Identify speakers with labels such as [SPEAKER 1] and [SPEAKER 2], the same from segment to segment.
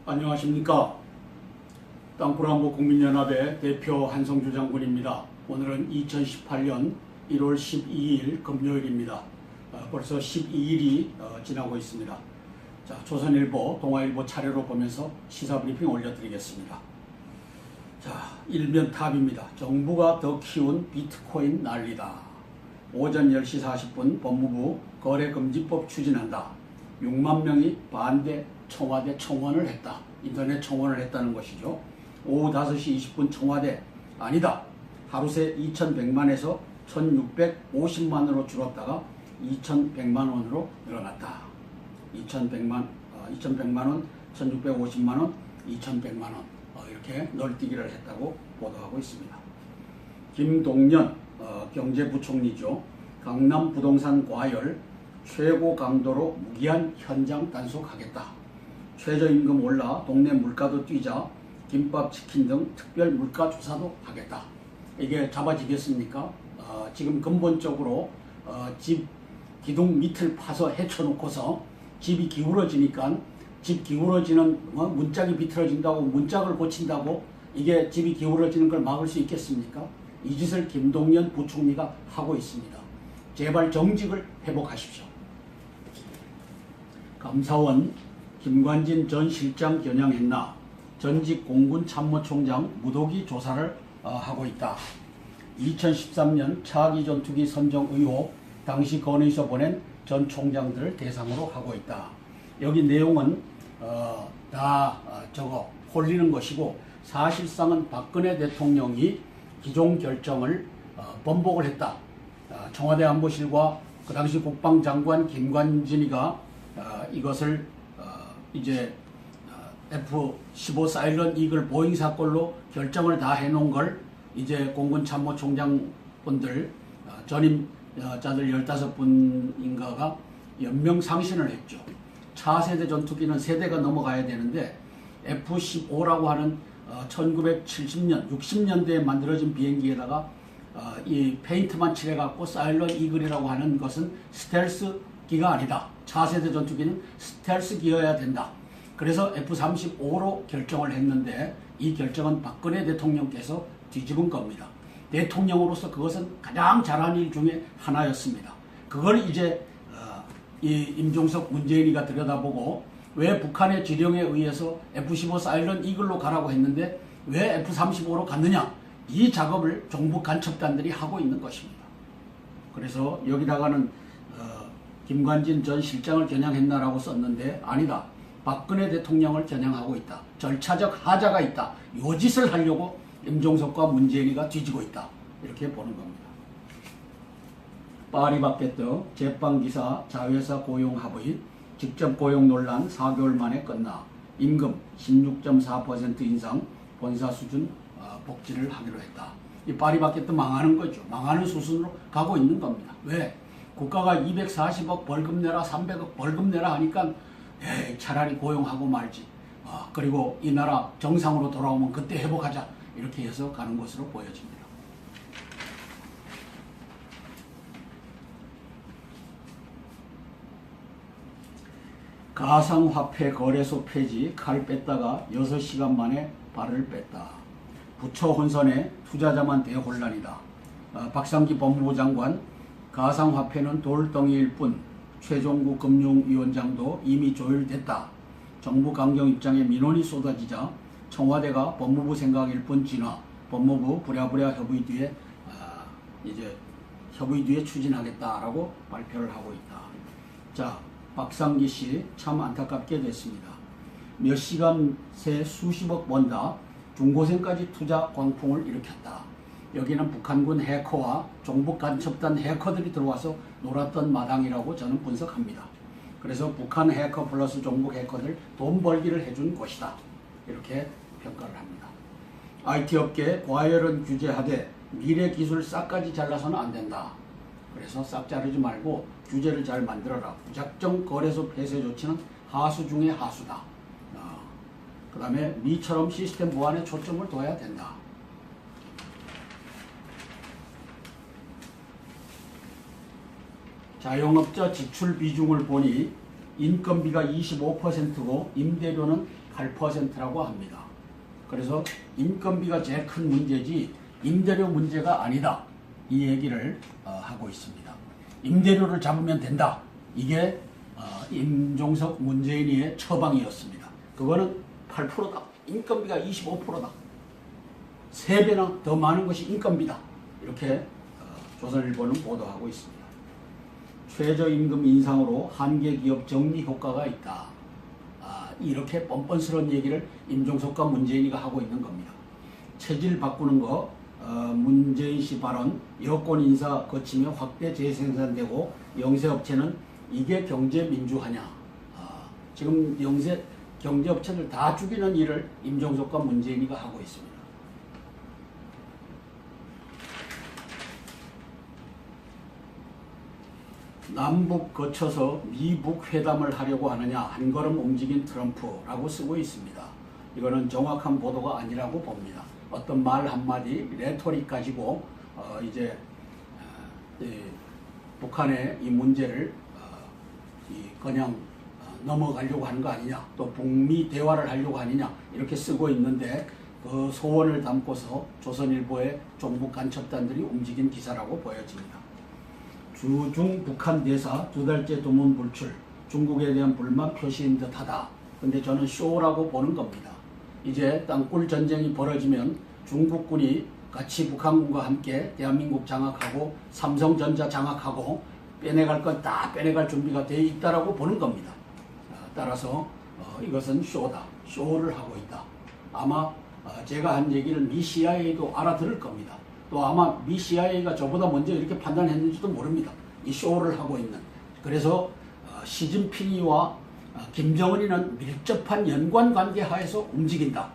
[SPEAKER 1] 안녕하십니까. 땅굴안보 국민연합의 대표 한성주 장군입니다. 오늘은 2018년 1월 12일 금요일입니다. 벌써 12일이 지나고 있습니다. 자, 조선일보, 동아일보 차례로 보면서 시사브리핑 올려드리겠습니다. 자, 일면 탑입니다. 정부가 더 키운 비트코인 난리다. 오전 10시 40분 법무부 거래금지법 추진한다. 6만 명이 반대 청와대 청원을 했다. 인터넷 청원을 했다는 것이죠. 오후 5시 20분 청와대 아니다. 하루 새 2,100만에서 1,650만으로 줄었다가 2,100만 원으로 늘어났다. 2,100만 원, 1,650만 원, 2,100만 원 이렇게 널뛰기를 했다고 보도하고 있습니다. 김동연 경제부총리죠. 강남 부동산 과열 최고 강도로 무기한 현장 단속하겠다. 최저임금 올라 동네 물가도 뛰자 김밥, 치킨 등 특별 물가 조사도 하겠다. 이게 잡아지겠습니까? 지금 근본적으로 집 기둥 밑을 파서 헤쳐놓고서 집이 기울어지니까 집 기울어지는 문짝이 비틀어진다고 문짝을 고친다고 이게 집이 기울어지는 걸 막을 수 있겠습니까? 이 짓을 김동연 부총리가 하고 있습니다. 제발 정직을 회복하십시오. 감사원 김관진 전 실장 겨냥했나? 전직 공군 참모총장 무더기 조사를 하고 있다. 2013년 차기 전투기 선정 의혹 당시 건의서 보낸 전 총장들을 대상으로 하고 있다. 여기 내용은 다 홀리는 것이고 사실상은 박근혜 대통령이 기존 결정을 번복을 했다. 청와대 안보실과 그 당시 국방장관 김관진이가 이것을 이제 F-15 사일런 이글 보잉 사건로 결정을 다 해놓은 걸 이제 공군 참모총장 분들 전임자들 15분인가가 연명상신을 했죠. 차세대 전투기는 세대가 넘어가야 되는데 F-15라고 하는 1970년, 60년대에 만들어진 비행기에다가 이 페인트만 칠해갖고 사일런 이글이라고 하는 것은 스텔스기가 아니다. 차세대 전투기는 스텔스기여야 된다. 그래서 F-35로 결정을 했는데 이 결정은 박근혜 대통령께서 뒤집은 겁니다. 대통령으로서 그것은 가장 잘한 일 중에 하나였습니다. 그걸 이제 이 임종석 문재인이가 들여다보고 왜 북한의 지령에 의해서 F-15 사일런 이글로 가라고 했는데 왜 F-35로 갔느냐, 이 작업을 정부 간첩단들이 하고 있는 것입니다. 그래서 여기다가는 김관진 전 실장을 겨냥했나라고 썼는데 아니다. 박근혜 대통령을 겨냥하고 있다. 절차적 하자가 있다. 요 짓을 하려고 임종석과 문재인이가 뒤지고 있다. 이렇게 보는 겁니다. 파리바게뜨 제빵기사 자회사 고용 합의 직접 고용 논란 4개월 만에 끝나 임금 16.4% 인상 본사 수준 복지를 하기로 했다. 이 파리바게뜨 망하는 거죠. 망하는 수순으로 가고 있는 겁니다. 왜? 국가가 240억 벌금 내라 300억 벌금 내라 하니까 차라리 고용하고 말지. 그리고 이 나라 정상으로 돌아오면 그때 회복하자. 이렇게 해서 가는 것으로 보여집니다. 가상화폐 거래소 폐지 칼 뺐다가 6시간 만에 발을 뺐다. 부처 혼선에 투자자만 대혼란이다. 박상기 법무부 장관 가상화폐는 돌덩이일 뿐 최종구 금융위원장도 이미 조율됐다. 정부 강경 입장에 민원이 쏟아지자 청와대가 법무부 생각일 뿐 진화, 법무부 부랴부랴 협의 뒤에 이제 협의 뒤에 추진하겠다라고 발표를 하고 있다. 자, 박상기 씨 참 안타깝게 됐습니다. 몇 시간 새 수십억 번다. 중고생까지 투자 광풍을 일으켰다. 여기는 북한군 해커와 종북 간첩단 해커들이 들어와서 놀았던 마당이라고 저는 분석합니다. 그래서 북한 해커 플러스 종북 해커들 돈 벌기를 해준 곳이다. 이렇게 평가를 합니다. IT 업계 과열은 규제하되 미래 기술 싹까지 잘라서는 안 된다. 그래서 싹 자르지 말고 규제를 잘 만들어라. 무작정 거래소 폐쇄 조치는 하수 중에 하수다. 그 다음에 미처럼 시스템 보안에 초점을 둬야 된다. 자영업자 지출 비중을 보니 인건비가 25%고 임대료는 8%라고 합니다. 그래서 인건비가 제일 큰 문제지 임대료 문제가 아니다. 이 얘기를 하고 있습니다. 임대료를 잡으면 된다. 이게 임종석 문재인의 처방이었습니다. 그거는 8%다. 인건비가 25%다. 3배나 더 많은 것이 인건비다. 이렇게 조선일보는 보도하고 있습니다. 최저임금 인상으로 한계 기업 정리 효과가 있다. 이렇게 뻔뻔스러운 얘기를 임종석과 문재인이가 하고 있는 겁니다. 체질 바꾸는 거, 문재인 씨 발언, 여권 인사 거치며 확대 재생산되고 영세업체는 이게 경제민주화냐. 지금 경제업체들 다 죽이는 일을 임종석과 문재인이가 하고 있습니다. 남북 거쳐서 미북 회담을 하려고 하느냐, 한 걸음 움직인 트럼프라고 쓰고 있습니다. 이거는 정확한 보도가 아니라고 봅니다. 어떤 말 한마디, 레토릭 가지고 이제 북한의 이 문제를 그냥 넘어가려고 하는 거 아니냐, 또 북미 대화를 하려고 하느냐, 이렇게 쓰고 있는데 그 소원을 담고서 조선일보의 종북 간첩단들이 움직인 기사라고 보여집니다. 주중 북한 대사 2달째 두문 불출, 중국에 대한 불만 표시인 듯하다. 근데 저는 쇼라고 보는 겁니다. 이제 땅굴 전쟁이 벌어지면 중국군이 같이 북한군과 함께 대한민국 장악하고 삼성전자 장악하고 빼내갈 건 다 빼내갈 준비가 되어 있다라고 보는 겁니다. 따라서 이것은 쇼다. 쇼를 하고 있다. 아마 제가 한 얘기를 미 CIA도 알아들을 겁니다. 또 아마 미 CIA가 저보다 먼저 이렇게 판단했는지도 모릅니다. 이 쇼를 하고 있는. 그래서 시진핑이와 김정은이는 밀접한 연관관계 하에서 움직인다.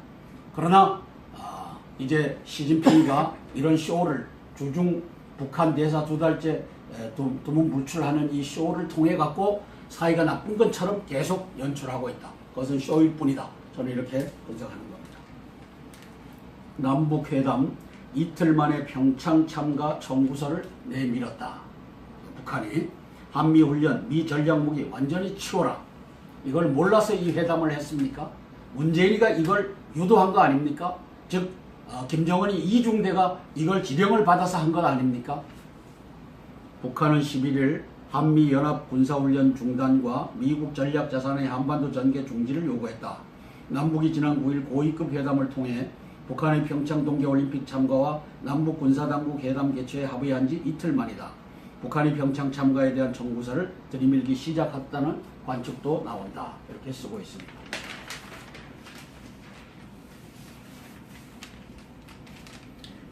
[SPEAKER 1] 그러나 이제 시진핑이가 이런 쇼를 주중 북한 대사 2달째 두문 불출하는 이 쇼를 통해 갖고 사이가 나쁜 것처럼 계속 연출하고 있다. 그것은 쇼일 뿐이다. 저는 이렇게 분석하는 겁니다. 남북회담 이틀 만에 평창 참가 청구서를 내밀었다. 북한이 한미훈련, 미 전략무기 완전히 치워라. 이걸 몰라서 이 회담을 했습니까? 문재인이가 이걸 유도한 거 아닙니까? 즉 김정은이 이중대가 이걸 지령을 받아서 한 것 아닙니까? 북한은 11일 한미연합 군사훈련 중단과 미국 전략자산의 한반도 전개 중지를 요구했다. 남북이 지난 9일 고위급 회담을 통해 북한의 평창 동계올림픽 참가와 남북 군사당국 회담 개최에 합의한 지 이틀 만이다. 북한이 평창 참가에 대한 청구서를 들이밀기 시작했다는 관측도 나온다. 이렇게 쓰고 있습니다.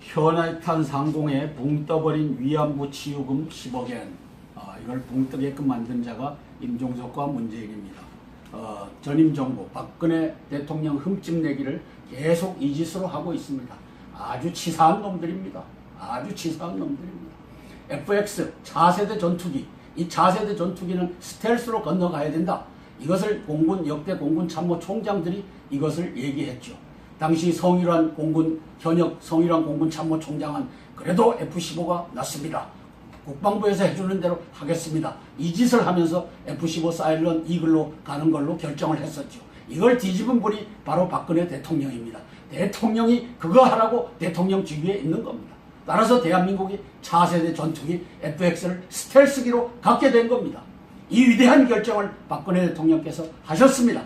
[SPEAKER 1] 현해탄 상공에 붕 떠버린 위안부 치유금 10억엔. 이걸 붕 뜨게끔 만든 자가 임종석과 문재인입니다. 전임 정부 박근혜 대통령 흠집내기를 계속 이 짓으로 하고 있습니다. 아주 치사한 놈들입니다. 아주 치사한 놈들입니다. FX 차세대 전투기, 이 차세대 전투기는 스텔스로 건너가야 된다. 이것을 역대 공군 참모 총장들이 이것을 얘기했죠. 당시 현역 성일환 공군 참모 총장은 그래도 F-15가 낫습니다. 국방부에서 해주는 대로 하겠습니다. 이 짓을 하면서 F-15 사일런 이글로 가는 걸로 결정을 했었죠. 이걸 뒤집은 분이 바로 박근혜 대통령입니다. 대통령이 그거 하라고 대통령 직위에 있는 겁니다. 따라서 대한민국이 차세대 전투기 FX를 스텔스기로 갖게 된 겁니다. 이 위대한 결정을 박근혜 대통령께서 하셨습니다.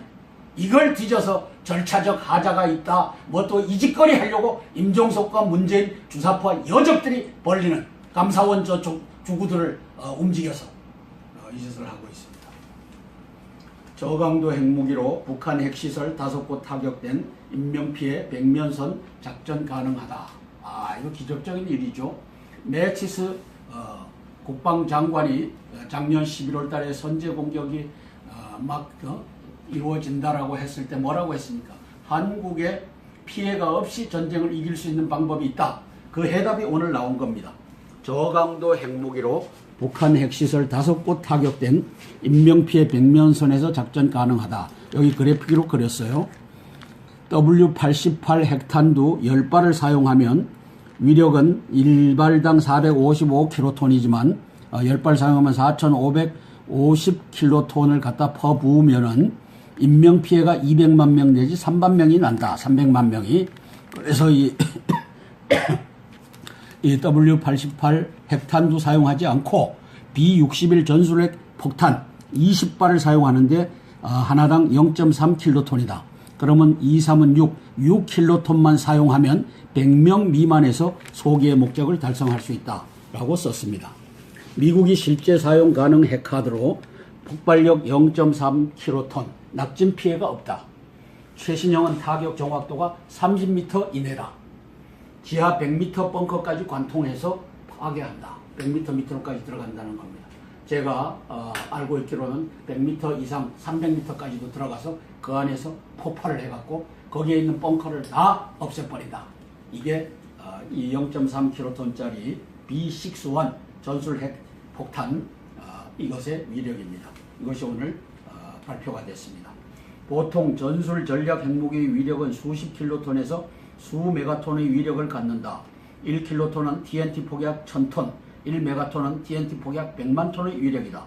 [SPEAKER 1] 이걸 뒤져서 절차적 하자가 있다, 뭐 또 이짓거리 하려고 임종석과 문재인 주사파 여적들이 벌리는 감사원 주구들을 움직여서 이 짓을 하고 있습니다. 저강도 핵무기로 북한 핵시설 5곳 타격된 인명피해 백면선 작전 가능하다. 이거 기적적인 일이죠. 매치스 국방장관이 작년 11월 달에 선제 공격이 이루어진다라고 했을 때 뭐라고 했습니까? 한국에 피해가 없이 전쟁을 이길 수 있는 방법이 있다. 그 해답이 오늘 나온 겁니다. 저강도 핵무기로 북한 핵시설 5곳 타격된 인명피해 백면선에서 작전 가능하다. 여기 그래픽으로 그렸어요. W88 핵탄두 10발을 사용하면 위력은 1발당 455킬로톤이지만 10발 사용하면 4,550킬로톤을 갖다 퍼부으면은 인명피해가 200만 명 내지 3만 명이 난다. 300만 명이. 그래서 이 W88 핵탄두 사용하지 않고 B61 전술핵 폭탄 20발을 사용하는데 하나당 0.3킬로톤이다. 그러면 2, 3은 6킬로톤만 사용하면 100명 미만에서 소기의 목적을 달성할 수 있다. 라고 썼습니다. 미국이 실제 사용 가능 핵카드로 폭발력 0.3킬로톤, 낙진 피해가 없다. 최신형은 타격 정확도가 30m 이내다. 지하 100m 벙커까지 관통해서 파괴한다. 100m 밑으로까지 들어간다는 겁니다. 제가 알고 있기로는 100m 이상 300m까지도 들어가서 그 안에서 폭발을 해갖고 거기에 있는 벙커를 다 없애버린다. 이게 이 0.3킬로톤짜리 B61 전술핵 폭탄 이것의 위력입니다. 이것이 오늘 발표가 됐습니다. 보통 전술 전략 핵무기의 위력은 수십 킬로톤에서 수 메가톤의 위력을 갖는다. 1킬로톤은 TNT 폭약 1000톤, 1메가톤은 TNT 폭약 100만 톤의 위력이다.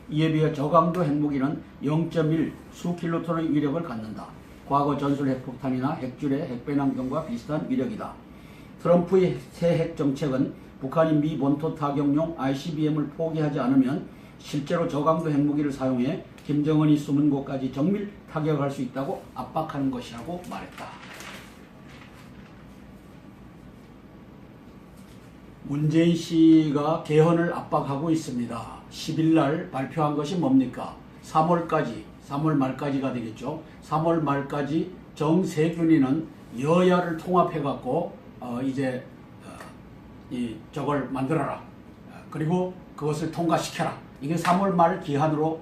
[SPEAKER 1] 이에 비해 저강도 핵무기는 0.1 수킬로톤의 위력을 갖는다. 과거 전술 핵폭탄이나 핵줄의 핵배낭경과 비슷한 위력이다. 트럼프의 새 핵 정책은 북한이 미 본토 타격용 ICBM을 포기하지 않으면 실제로 저강도 핵무기를 사용해 김정은이 숨은 곳까지 정밀 타격할 수 있다고 압박하는 것이라고 말했다. 문재인 씨가 개헌을 압박하고 있습니다. 10일 날 발표한 것이 뭡니까? 3월 말까지가 되겠죠. 3월 말까지 정세균이는 여야를 통합해갖고 이제 저걸 만들어라. 그리고 그것을 통과시켜라. 이게 3월 말 기한으로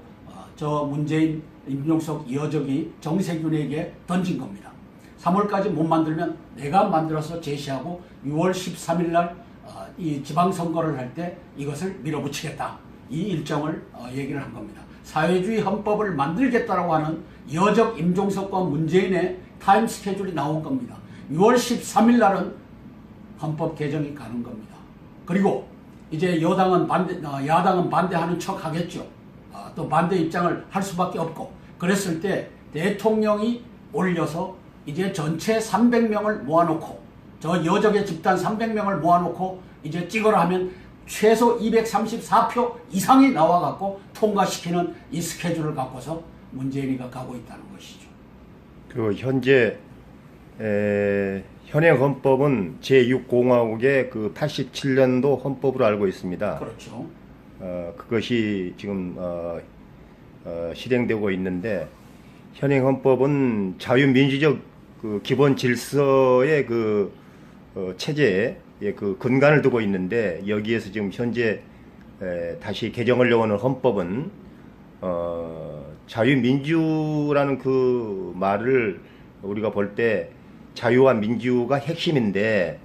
[SPEAKER 1] 저 문재인, 임종석 여적이 정세균에게 던진 겁니다. 3월까지 못 만들면 내가 만들어서 제시하고 6월 13일 날 이 지방선거를 할 때 이것을 밀어붙이겠다. 이 일정을 얘기를 한 겁니다. 사회주의 헌법을 만들겠다라고 하는 여적 임종석과 문재인의 타임 스케줄이 나온 겁니다. 6월 13일 날은 헌법 개정이 가는 겁니다. 그리고 이제 야당은 반대하는 척 하겠죠. 또 반대 입장을 할 수밖에 없고, 그랬을 때 대통령이 올려서 이제 전체 300명을 모아놓고, 저 여적의 집단 300명을 모아놓고 이제 찍으라 하면 최소 234표 이상이 나와갖고 통과시키는 이 스케줄을 갖고서 문재인이가 가고 있다는 것이죠.
[SPEAKER 2] 그 현재 현행 헌법은 제6공화국의 그 87년도 헌법으로 알고 있습니다.
[SPEAKER 1] 그렇죠.
[SPEAKER 2] 그것이 지금 실행되고 있는데, 현행 헌법은 자유민주적 그 기본 질서의 그 체제에 그 근간을 두고 있는데, 여기에서 지금 현재 다시 개정하려고 하는 헌법은 자유민주라는 그 말을 우리가 볼 때 자유와 민주가 핵심인데,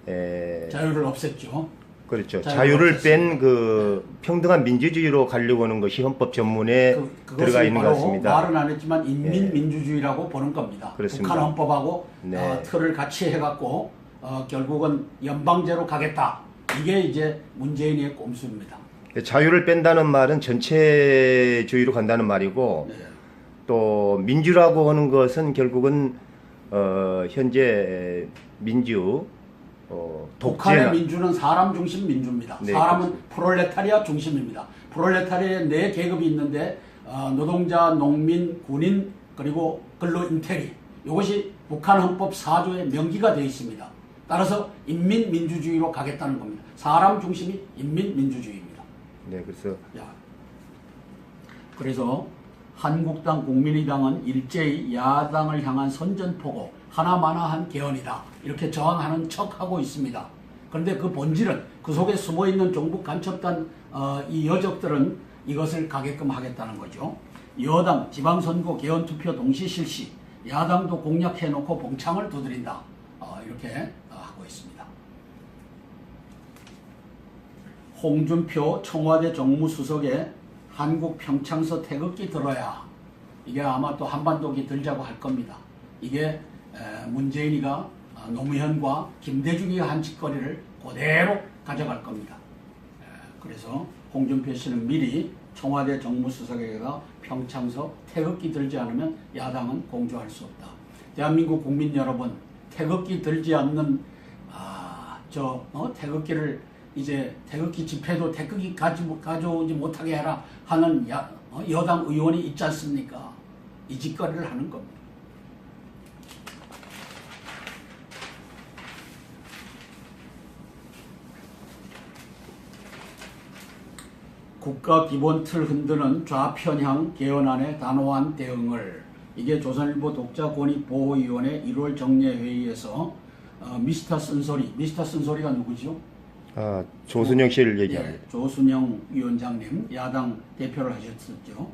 [SPEAKER 1] 자유를 없앴죠.
[SPEAKER 2] 그렇죠. 자유를 뺀 그 평등한 민주주의로 가려고 하는 것이 헌법 전문에 들어가 있는 것 같습니다.
[SPEAKER 1] 말은 안 했지만 인민민주주의라고 보는 겁니다.
[SPEAKER 2] 그렇습니다.
[SPEAKER 1] 북한 헌법하고
[SPEAKER 2] 네.
[SPEAKER 1] 틀을 같이 해갖고 결국은 연방제로 가겠다. 이게 이제 문재인의 꼼수입니다.
[SPEAKER 2] 자유를 뺀다는 말은 전체주의로 간다는 말이고,
[SPEAKER 1] 네.
[SPEAKER 2] 또 민주라고 하는 것은 결국은 현재 민주
[SPEAKER 1] 북한의 민주는 사람 중심 민주입니다.
[SPEAKER 2] 네,
[SPEAKER 1] 사람은
[SPEAKER 2] 그렇습니다.
[SPEAKER 1] 프롤레타리아 중심입니다. 프롤레타리아에 네 계급이 있는데 노동자, 농민, 군인, 그리고 근로인테리, 이것이 북한 헌법 4조에 명기가 되어 있습니다. 따라서 인민민주주의로 가겠다는 겁니다. 사람 중심이 인민민주주의입니다.
[SPEAKER 2] 네,
[SPEAKER 1] 그래서 한국당, 국민의당은 일제히 야당을 향한 선전포고 하나마나한 개헌이다, 이렇게 저항하는 척하고 있습니다. 그런데 그 본질은, 그 속에 숨어있는 종북 간첩단 이 여적들은 이것을 가게끔 하겠다는 거죠. 여당 지방선거 개헌투표 동시 실시, 야당도 공약해놓고 봉창을 두드린다, 이렇게 하고 있습니다. 홍준표 청와대 정무수석의 한국 평창서 태극기 들어야, 이게 아마 또 한반도기 들자고 할 겁니다. 이게 문재인이가 노무현과 김대중이 한 짓거리를 그대로 가져갈 겁니다. 그래서 홍준표 씨는 미리 청와대 정무수석에게다 평창서 태극기 들지 않으면 야당은 공조할 수 없다. 대한민국 국민 여러분, 태극기 들지 않는 태극기를 이제 태극기 집회도 태극기 가져오지 못하게 해라 하는 여당 의원이 있지 않습니까? 이 짓거리를 하는 겁니다. 국가 기본 틀 흔드는 좌편향 개헌안의 단호한 대응을, 이게 조선일보 독자권익보호위원회 1월 정례회의에서 미스터 쓴소리가 누구죠?
[SPEAKER 2] 조순영 씨를 얘기합니다.
[SPEAKER 1] 예, 조순영 위원장님, 야당 대표를 하셨었죠.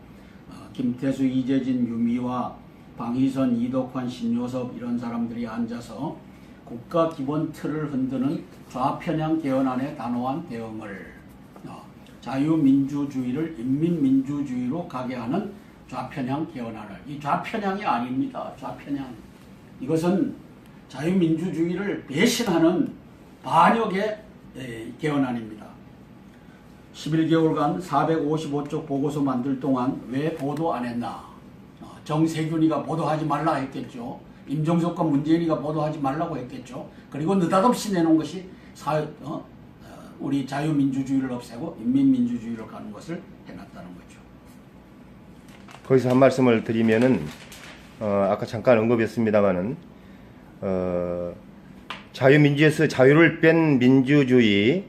[SPEAKER 1] 김태수, 이재진, 유미와 방희선, 이덕환, 신요섭 이런 사람들이 앉아서 국가 기본 틀을 흔드는 좌편향 개헌안의 단호한 대응을, 자유민주주의를 인민민주주의로 가게 하는 좌편향 개헌안을, 이 좌편향이 아닙니다. 좌편향. 이것은 자유민주주의를 배신하는 반역의 개헌안입니다. 11개월간 455쪽 보고서 만들 동안 왜 보도 안 했나? 정세균이가 보도하지 말라 했겠죠. 임종석과 문재인이가 보도하지 말라고 했겠죠. 그리고 느닷없이 내놓은 것이 우리 자유민주주의를 없애고 인민민주주의로 가는 것을 해놨다는 거죠.
[SPEAKER 2] 거기서 한 말씀을 드리면은 아까 잠깐 언급했습니다마는 자유민주에서 자유를 뺀 민주주의,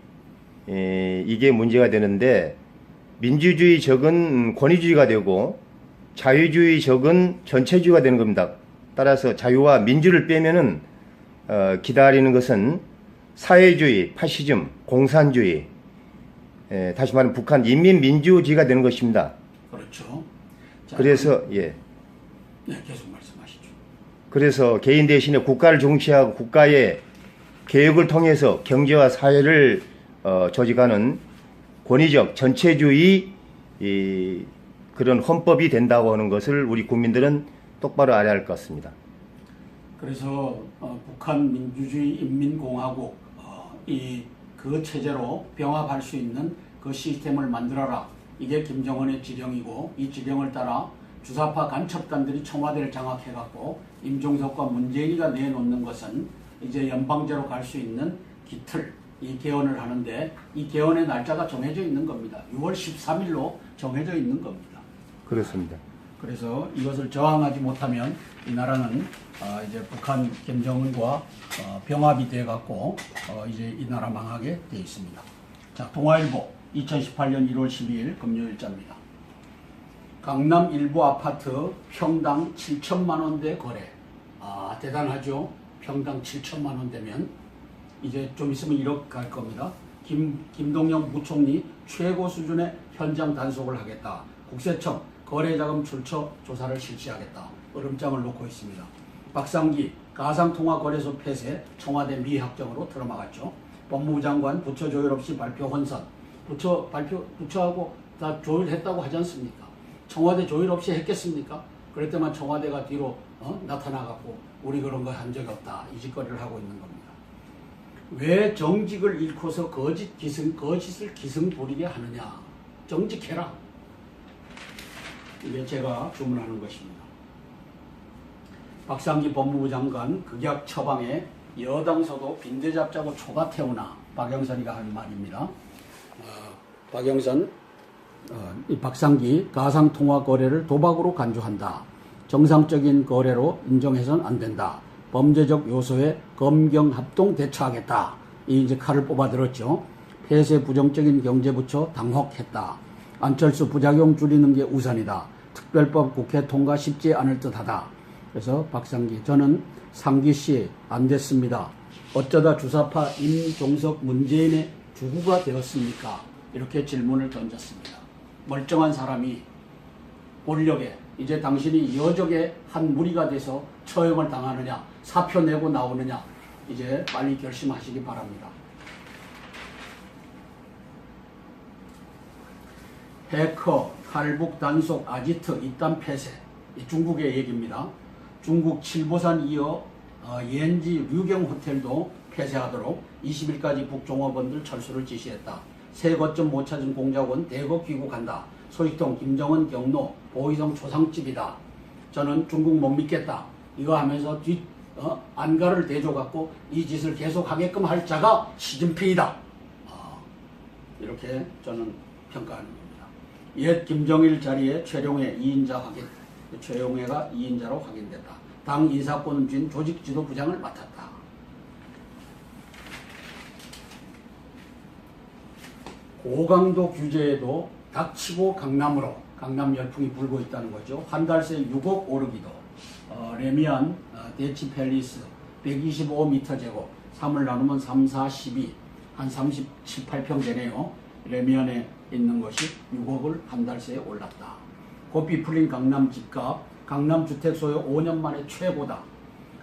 [SPEAKER 2] 이게 문제가 되는데, 민주주의 적은 권위주의가 되고 자유주의 적은 전체주의가 되는 겁니다. 따라서 자유와 민주를 빼면은 기다리는 것은 사회주의, 파시즘, 공산주의, 다시 말하면 북한 인민민주주의가 되는 것입니다.
[SPEAKER 1] 그렇죠. 자,
[SPEAKER 2] 그래서
[SPEAKER 1] 네, 계속 말씀하시죠.
[SPEAKER 2] 그래서 개인 대신에 국가를 중시하고 국가의 개혁을 통해서 경제와 사회를 조직하는 권위적 전체주의 그런 헌법이 된다고 하는 것을 우리 국민들은 똑바로 알아야 할 것 같습니다.
[SPEAKER 1] 그래서 북한 민주주의 인민공화국 그 체제로 병합할 수 있는 그 시스템을 만들어라. 이게 김정은의 지령이고, 이 지령을 따라 주사파 간첩단들이 청와대를 장악해갖고 임종석과 문재인이가 내놓는 것은 이제 연방제로 갈 수 있는 기틀, 이 개헌을 하는데, 이 개헌의 날짜가 정해져 있는 겁니다. 6월 13일로 정해져 있는 겁니다.
[SPEAKER 2] 그렇습니다.
[SPEAKER 1] 그래서 이것을 저항하지 못하면 이 나라는 이제 북한 김정은과 병합이 돼 갖고 이제 이 나라 망하게 돼 있습니다. 자, 동아일보 2018년 1월 12일 금요일자입니다. 강남 일부 아파트 평당 7천만 원대 거래. 대단하죠. 평당 7천만 원대면 이제 좀 있으면 1억 갈 겁니다. 김동연 부총리 최고 수준의 현장 단속을 하겠다. 국세청 거래자금 출처 조사를 실시하겠다. 얼음장을 놓고 있습니다. 박상기 가상통화거래소 폐쇄 청와대 미확정으로 들어막았죠. 법무부 장관 부처 조율 없이 발표 혼선. 부처하고 다 조율했다고 하지 않습니까? 청와대 조율 없이 했겠습니까? 그럴 때만 청와대가 뒤로 나타나갖고 우리 그런 거 한 적이 없다. 이 짓거리를 하고 있는 겁니다. 왜 정직을 잃고서 거짓을 기승 부리게 하느냐. 정직해라. 이게 제가 주문하는 것입니다. 박상기 법무부 장관 극약 처방에 여당서도 빈대 잡자고 초가 태우나, 박영선이가 한 말입니다. 이 박상기 가상통화 거래를 도박으로 간주한다. 정상적인 거래로 인정해서는 안 된다. 범죄적 요소에 검경합동 대처하겠다. 이 이제 칼을 뽑아 들었죠. 폐쇄 부정적인 경제부처 당혹했다. 안철수 부작용 줄이는 게 우선이다. 특별법 국회 통과 쉽지 않을 듯하다. 그래서 박상기, 저는 상기 씨 안 됐습니다. 어쩌다 주사파 임종석 문재인의 주구가 되었습니까? 이렇게 질문을 던졌습니다. 멀쩡한 사람이 권력에, 이제 당신이 여적의 한 무리가 돼서 처형을 당하느냐, 사표 내고 나오느냐, 이제 빨리 결심하시기 바랍니다. 해커, 탈북 단속, 아지트, 이딴 폐쇄. 중국의 얘기입니다. 중국 칠보산 이어 옌지 류경 호텔도 폐쇄하도록 20일까지 북종업원들 철수를 지시했다. 새 거점 못 찾은 공작원 대거 귀국한다. 소식통 김정은 경로 보이성 초상집이다. 저는 중국 못 믿겠다. 이거 하면서 안가를 대줘갖고 이 짓을 계속하게끔 할 자가 시진핑이다. 이렇게 저는 평가하는 겁니다. 옛 김정일 자리에 최룡해 2인자 확인, 최룡해가 2인자로 확인됐다. 당 인사권을 쥔 조직지도부장을 맡았다. 고강도 규제에도 닥치고 강남으로 강남 열풍이 불고 있다는 거죠. 한 달 새 6억 오르기도 레미안 대치 팰리스 125m 제곱 3을 나누면 3, 4, 12 한 37, 8평 되네요. 레미안에 있는 것이 6억을 한 달 새에 올랐다. 고삐 풀린 강남 집값 강남 주택 소유 5년 만에 최고다.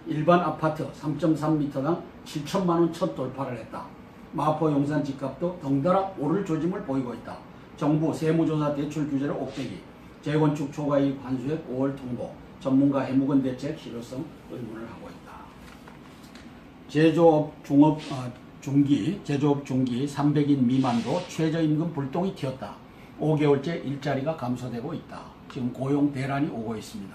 [SPEAKER 1] 일반 아파트 3.3m당 7천만 원 첫 돌파를 했다. 마포 용산 집값도 덩달아 오를 조짐을 보이고 있다. 정부 세무조사 대출 규제를 옥죄기, 재건축 초과이익 환수액 5월 통보, 전문가 해묵은 대책 실효성 의문을 하고 있다. 제조업 중기 300인 미만도 최저임금 불똥이 튀었다. 5개월째 일자리가 감소되고 있다. 지금 고용 대란이 오고 있습니다.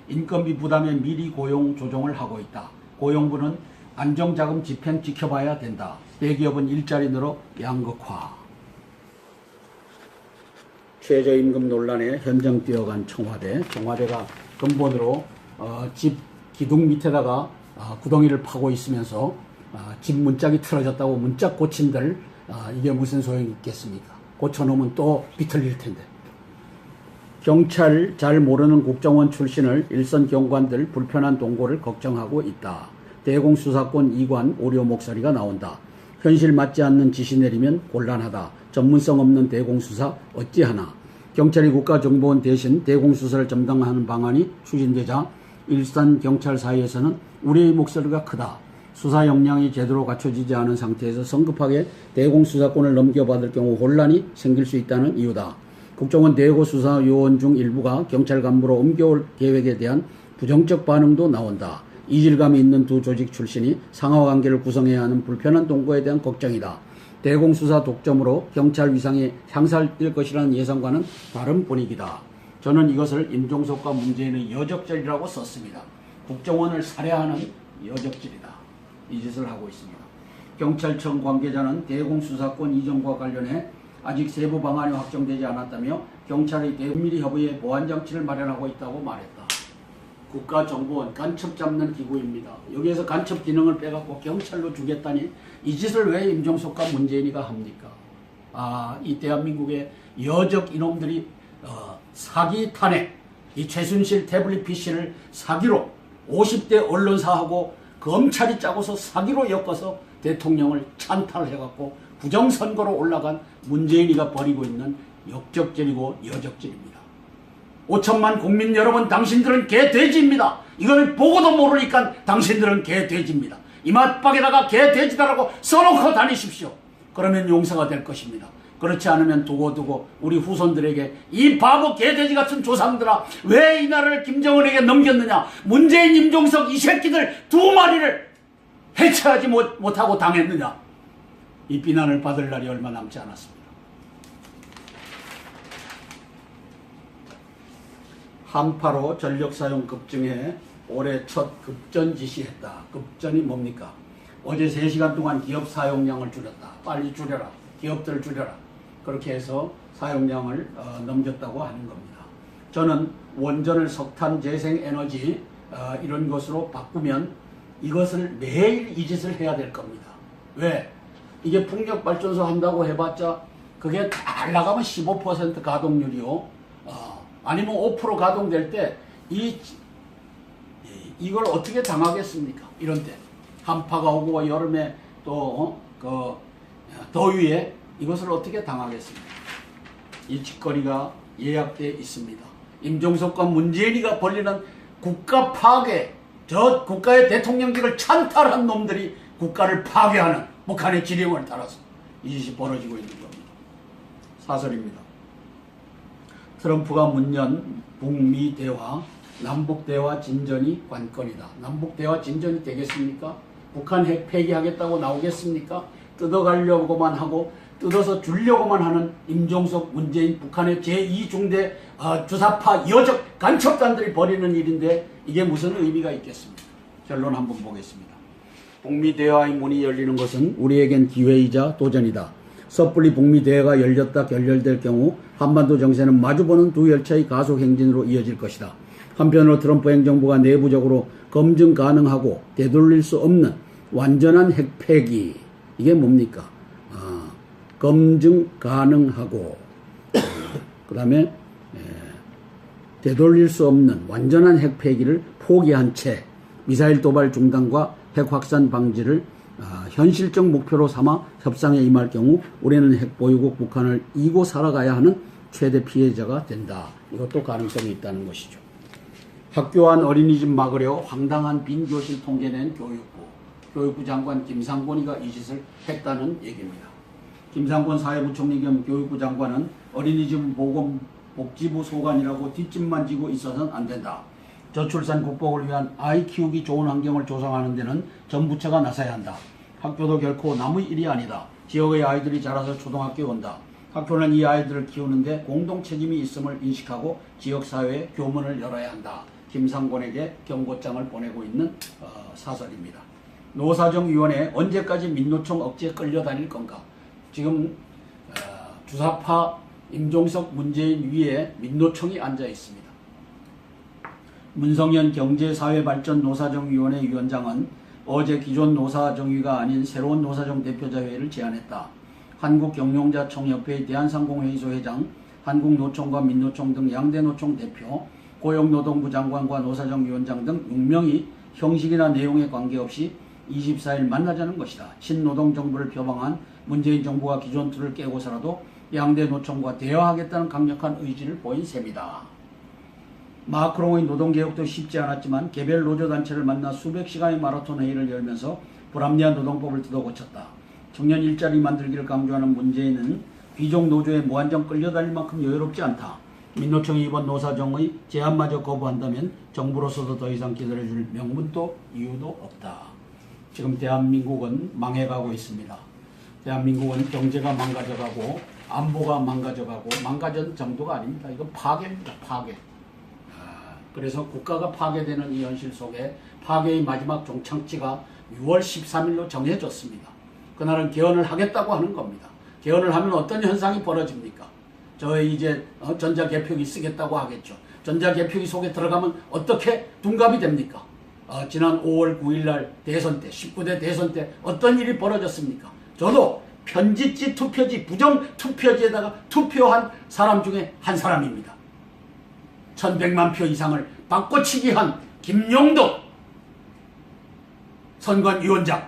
[SPEAKER 1] 인건비 부담에 미리 고용 조정을 하고 있다. 고용부는 안정자금 집행 지켜봐야 된다. 대기업은 일자리 늘어 양극화. 최저임금 논란에 현장 뛰어간 청와대가 근본으로 집 기둥 밑에다가 구덩이를 파고 있으면서 집 문짝이 틀어졌다고 문짝 고친들 이게 무슨 소용이 있겠습니까? 고쳐놓으면 또 비틀릴 텐데. 경찰 잘 모르는 국정원 출신을 일선 경관들 불편한 동고를 걱정하고 있다. 대공수사권 이관 우려 목소리가 나온다. 현실 맞지 않는 지시 내리면 곤란하다. 전문성 없는 대공수사 어찌하나. 경찰이 국가정보원 대신 대공수사를 점당하는 방안이 추진되자 일선 경찰 사이에서는 우려의 목소리가 크다. 수사 역량이 제대로 갖춰지지 않은 상태에서 성급하게 대공수사권을 넘겨받을 경우 혼란이 생길 수 있다는 이유다. 국정원 대고수사 요원 중 일부가 경찰 간부로 옮겨올 계획에 대한 부정적 반응도 나온다. 이질감이 있는 두 조직 출신이 상하관계를 구성해야 하는 불편한 동거에 대한 걱정이다. 대공수사 독점으로 경찰 위상이 향상될 것이라는 예상과는 다른 분위기다. 저는 이것을 임종석과 문재인의 여적질이라고 썼습니다. 국정원을 살해하는 여적질이다. 이 짓을 하고 있습니다. 경찰청 관계자는 대공수사권 이전과 관련해 아직 세부 방안이 확정되지 않았다며 경찰의 대밀히 협의에 보안장치를 마련하고 있다고 말했다. 국가정보원 간첩 잡는 기구입니다. 여기에서 간첩 기능을 빼갖고 경찰로 주겠다니 이 짓을 왜 임종석과 문재인이가 합니까? 이 대한민국의 여적 이놈들이 사기 탄핵, 이 최순실 태블릿 PC를 사기로 50대 언론사하고 검찰이 짜고서 사기로 엮어서 대통령을 찬탈해갖고 부정선거로 올라간 문재인이가 벌이고 있는 역적질이고 여적질입니다. 5천만 국민 여러분, 당신들은 개돼지입니다. 이걸 보고도 모르니까 당신들은 개돼지입니다. 이맛박에다가 개돼지다라고 써놓고 다니십시오. 그러면 용서가 될 것입니다. 그렇지 않으면 두고두고 우리 후손들에게 이 바보 개돼지 같은 조상들아, 왜 이 나라를 김정은에게 넘겼느냐, 문재인, 임종석 이 새끼들 두 마리를 해체하지 못하고 당했느냐, 이 비난을 받을 날이 얼마 남지 않았습니다. 한파로 전력 사용 급증해 올해 첫 급전 지시했다. 급전이 뭡니까? 어제 3시간 동안 기업 사용량을 줄였다. 빨리 줄여라. 기업들을 줄여라. 그렇게 해서 사용량을 넘겼다고 하는 겁니다. 저는 원전을 석탄, 재생에너지 이런 것으로 바꾸면 이것을 매일 이 짓을 해야 될 겁니다. 왜? 이게 풍력발전소 한다고 해봤자 그게 다 나가면 15% 가동률이요. 아니면 5% 가동될 때 이걸 어떻게 당하겠습니까? 이런 때 한파가 오고 여름에 또 더위에 이것을 어떻게 당하겠습니까? 이 짓거리가 예약되어 있습니다. 임종석과 문재인이가 벌리는 국가 파괴, 저 국가의 대통령직을 찬탈한 놈들이 국가를 파괴하는 북한의 지령을 따라서 이 짓이 벌어지고 있는 겁니다. 사설입니다. 트럼프가 문연 북미 대화, 남북 대화 진전이 관건이다. 남북 대화 진전이 되겠습니까? 북한 핵 폐기하겠다고 나오겠습니까? 뜯어가려고만 하고 뜯어서 주려고만 하는 임종석, 문재인, 북한의 제2중대 주사파 여적 간첩단들이 벌이는 일인데 이게 무슨 의미가 있겠습니까? 결론 한번 보겠습니다. 북미 대화의 문이 열리는 것은 우리에겐 기회이자 도전이다. 섣불리 북미 대화가 열렸다 결렬될 경우 한반도 정세는 마주보는 두 열차의 가속 행진으로 이어질 것이다. 한편으로 트럼프 행정부가 내부적으로 검증 가능하고 되돌릴 수 없는 완전한 핵폐기, 이게 뭡니까? 검증 가능하고 그 다음에 되돌릴 수 없는 완전한 핵폐기를 포기한 채 미사일 도발 중단과 핵 확산 방지를 현실적 목표로 삼아 협상에 임할 경우 우리는 핵보유국 북한을 이고 살아가야 하는 최대 피해자가 된다. 이것도 가능성이 있다는 것이죠. 학교 안 어린이집 막으려 황당한 빈 교실 통계낸 교육부 장관 김상곤이가 이 짓을 했다는 얘기입니다. 김상곤 사회부총리 겸 교육부 장관은 어린이집 보건복지부 소관이라고 뒷짐만 지고 있어서는 안 된다. 저출산 극복을 위한 아이 키우기 좋은 환경을 조성하는 데는 전 부처가 나서야 한다. 학교도 결코 남의 일이 아니다. 지역의 아이들이 자라서 초등학교에 온다. 학교는 이 아이들을 키우는데 공동 책임이 있음을 인식하고 지역사회에 교문을 열어야 한다. 김상곤에게 경고장을 보내고 있는 사설입니다. 노사정위원회 언제까지 민노총 억지에 끌려다닐 건가? 지금 주사파 임종석, 문재인 위에 민노총이 앉아 있습니다. 문성현 경제사회발전 노사정위원회 위원장은 어제 기존 노사정위가 아닌 새로운 노사정 대표자회의를 제안했다. 한국경영자총협회의 대한상공회의소 회장, 한국노총과 민노총 등 양대 노총 대표, 고용노동부 장관과 노사정위원장 등 6명이 형식이나 내용에 관계없이 24일 만나자는 것이다. 친노동정부를 표방한 문재인 정부가 기존 틀을 깨고서라도 양대 노총과 대화하겠다는 강력한 의지를 보인 셈이다. 마크롱의 노동개혁도 쉽지 않았지만 개별 노조단체를 만나 수백 시간의 마라톤 회의를 열면서 불합리한 노동법을 뜯어고쳤다. 청년 일자리 만들기를 강조하는 문재인은 귀족 노조에 무한정 끌려다닐 만큼 여유롭지 않다. 민노총이 이번 노사정의 제안마저 거부한다면 정부로서도 더 이상 기다려줄 명분도 이유도 없다. 지금 대한민국은 망해가고 있습니다. 대한민국은 경제가 망가져가고 안보가 망가져가고 망가진 정도가 아닙니다. 이건 파괴입니다. 파괴. 그래서 국가가 파괴되는 이 현실 속에 파괴의 마지막 종착지가 6월 13일로 정해졌습니다. 그날은 개헌을 하겠다고 하는 겁니다. 개헌을 하면 어떤 현상이 벌어집니까? 저희 이제 전자개표기 쓰겠다고 하겠죠. 전자개표기 속에 들어가면 어떻게 둔갑이 됩니까? 지난 5월 9일 날 대선 때, 19대 대선 때 어떤 일이 벌어졌습니까? 저도 편지지 투표지, 부정 투표지에다가 투표한 사람 중에 한 사람입니다. 1100만 표 이상을 바꿔치기 한 김용덕 선관위원장.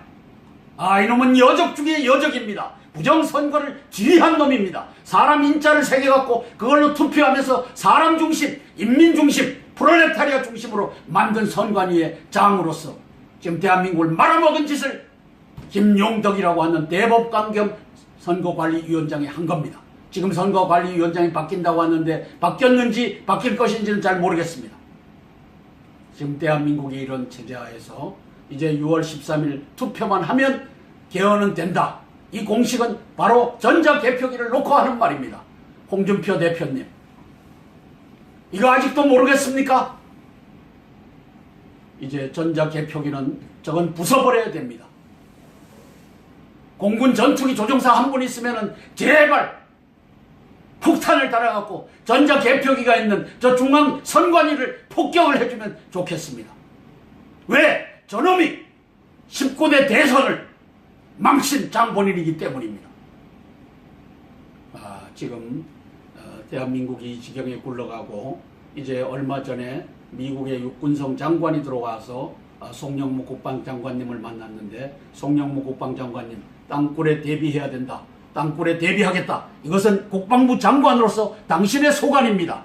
[SPEAKER 1] 이놈은 여적 중에 여적입니다. 부정선거를 지휘한 놈입니다. 사람 인자를 새겨갖고 그걸로 투표하면서 사람 중심, 인민 중심, 프롤레타리아 중심으로 만든 선관위의 장으로서 지금 대한민국을 말아먹은 짓을 김용덕이라고 하는 대법관 겸 선거관리위원장이 한 겁니다. 지금 선거관리위원장이 바뀐다고 하는데 바뀌었는지 바뀔 것인지는 잘 모르겠습니다. 지금 대한민국이 이런 체제하에서 이제 6월 13일 투표만 하면 개헌은 된다. 이 공식은 바로 전자개표기를 놓고 하는 말입니다. 홍준표 대표님, 이거 아직도 모르겠습니까? 이제 전자개표기는 저건 부숴버려야 됩니다. 공군 전투기 조종사 한 분 있으면은 제발 폭탄을 달아갖고 전자개표기가 있는 저 중앙 선관위를 폭격을 해주면 좋겠습니다. 왜? 저놈이 19대 대선을 망친 장본인이기 때문입니다. 지금 대한민국이 이 지경에 굴러가고 이제 얼마 전에 미국의 육군성 장관이 들어와서 송영무 국방장관님을 만났는데, 송영무 국방장관님, 땅굴에 대비해야 된다. 땅굴에 대비하겠다. 이것은 국방부 장관으로서 당신의 소관입니다.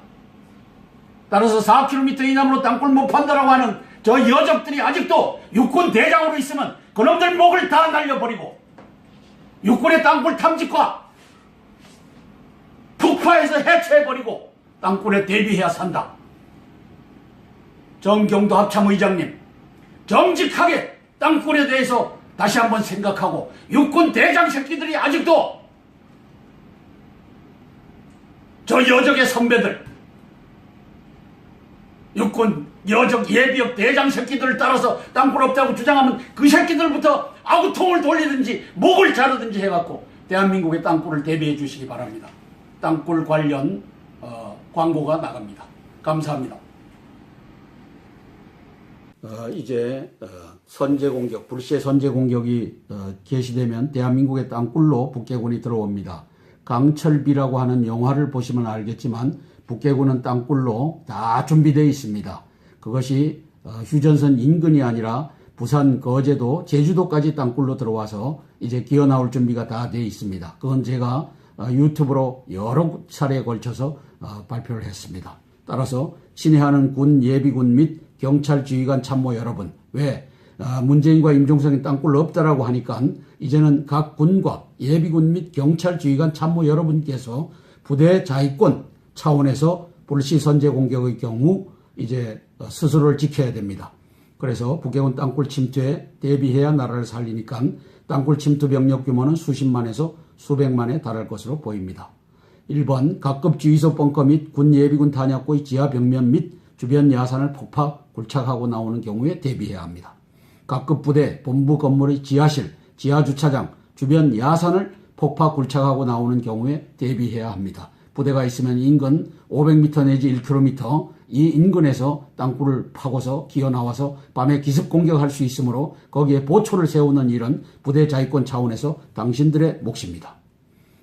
[SPEAKER 1] 따라서 4km 이남으로 땅굴 못 판다라고 하는 저 여적들이 아직도 육군 대장으로 있으면 그놈들 목을 다 날려버리고 육군의 땅굴 탐지과 폭파해서 해체해버리고 땅굴에 대비해야 산다. 정경도 합참의장님, 정직하게 땅굴에 대해서 다시 한번 생각하고 육군 대장 새끼들이 아직도 저 여적의 선배들, 육군 여적 예비역 대장 새끼들을 따라서 땅굴 없다고 주장하면 그 새끼들부터 아구통을 돌리든지 목을 자르든지 해갖고 대한민국의 땅굴을 대비해 주시기 바랍니다. 땅굴 관련 광고가 나갑니다. 감사합니다. 이제 선제 공격, 불시에 선제 공격이 개시되면 대한민국의 땅굴로 북해군이 들어옵니다. 강철비라고 하는 영화를 보시면 알겠지만 북해군은 땅굴로 다 준비되어 있습니다. 그것이 휴전선 인근이 아니라 부산, 거제도, 제주도까지 땅굴로 들어와서 이제 기어 나올 준비가 다 되어 있습니다. 그건 제가 유튜브로 여러 차례에 걸쳐서 발표를 했습니다. 따라서 친애하는 군 예비군 및 경찰 지휘관 참모 여러분, 왜 문재인과 임종석이 땅굴 없다라고 하니까 이제는 각 군과 예비군 및 경찰 지휘관 참모 여러분께서 부대 자위권 차원에서 불시 선제 공격의 경우 이제 스스로를 지켜야 됩니다. 그래서 북해군 땅굴 침투에 대비해야 나라를 살리니까 땅굴 침투 병력 규모는 수십만에서 수백만에 달할 것으로 보입니다. 1번 각급 지휘소 벙커 및 군 예비군 탄약고의 지하 벽면 및 주변 야산을 폭파 굴착하고 나오는 경우에 대비해야 합니다. 각급 부대 본부 건물의 지하실, 지하 주차장, 주변 야산을 폭파 굴착하고 나오는 경우에 대비해야 합니다. 부대가 있으면 인근 500m 내지 1km 이 인근에서 땅굴을 파고서 기어 나와서 밤에 기습 공격할 수 있으므로 거기에 보초를 세우는 일은 부대 자위권 차원에서 당신들의 몫입니다.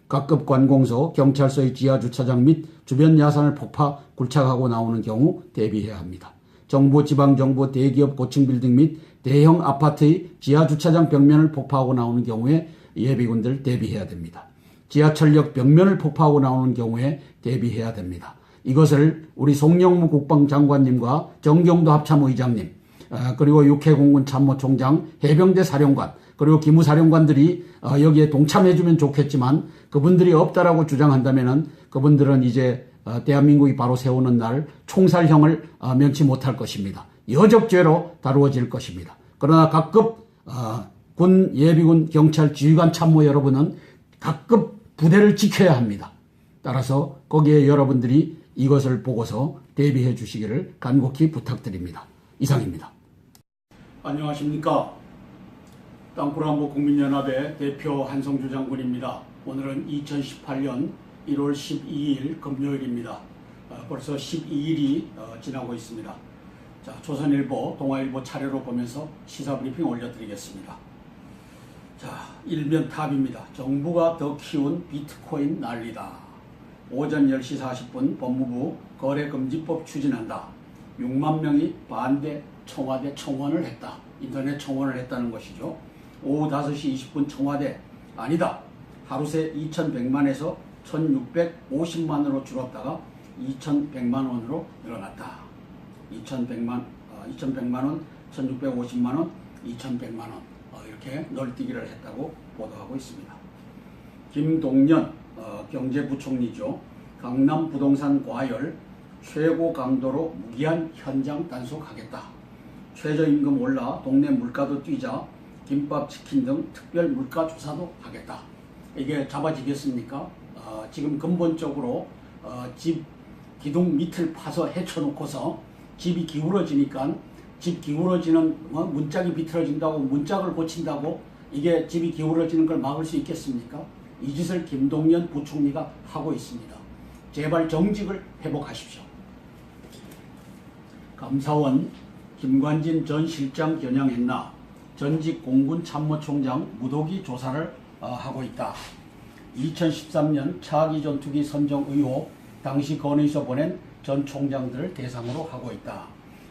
[SPEAKER 1] 각급 관공서, 경찰서의 지하 주차장 및 주변 야산을 폭파 굴착하고 나오는 경우 대비해야 합니다. 정부, 지방정부, 대기업 고층 빌딩 및 대형 아파트의 지하 주차장 벽면을 폭파하고 나오는 경우에 예비군들 대비해야 됩니다. 지하철역 벽면을 폭파하고 나오는 경우에 대비해야 됩니다. 이것을 우리 송영무 국방장관님과 정경도 합참의장님, 그리고 육해공군 참모총장, 해병대 사령관, 그리고 기무사령관들이 여기에 동참해주면 좋겠지만 그분들이 없다라고 주장한다면은 그분들은 이제 대한민국이 바로 세우는 날 총살형을 면치 못할 것입니다. 여적죄로 다루어질 것입니다. 그러나 각급 군, 예비군, 경찰, 지휘관 참모 여러분은 각급 부대를 지켜야 합니다. 따라서 거기에 여러분들이 이것을 보고서 대비해 주시기를 간곡히 부탁드립니다. 이상입니다. 안녕하십니까. 땅굴안보 국민연합의 대표 한성주 장군입니다. 오늘은 2018년 1월 12일 금요일입니다. 벌써 12일이 지나고 있습니다. 자, 조선일보, 동아일보 차례로 보면서 시사브리핑 올려드리겠습니다. 자, 일면 탑입니다. 정부가 더 키운 비트코인 난리다. 오전 10시 40분 법무부 거래금지법 추진한다. 6만 명이 반대 청와대 청원을 했다. 인터넷 청원을 했다는 것이죠. 오후 5시 20분 청와대 아니다. 하루새 2,100만에서 1,650만으로 줄었다가 2,100만 원으로 늘어났다. 2,100만 원, 1,650만 원, 2,100만 원 이렇게 널뛰기를 했다고 보도하고 있습니다. 김동연 경제부총리죠. 강남 부동산 과열 최고 강도로 무기한 현장 단속하겠다. 최저임금 올라 동네 물가도 뛰자 김밥, 치킨 등 특별 물가 조사도 하겠다. 이게 잡아지겠습니까? 지금 근본적으로 집 기둥 밑을 파서 헤쳐놓고서 집이 기울어지니까 집 기울어지는 문짝이 비틀어진다고 문짝을 고친다고 이게 집이 기울어지는 걸 막을 수 있겠습니까? 이 짓을 김동연 부총리가 하고 있습니다. 제발 정직을 회복하십시오. 감사원 김관진 전 실장 겨냥했나? 전직 공군 참모총장 무더기 조사를 하고 있다. 2013년 차기 전투기 선정 의혹 당시 건의서 보낸 전 총장들을 대상으로 하고 있다.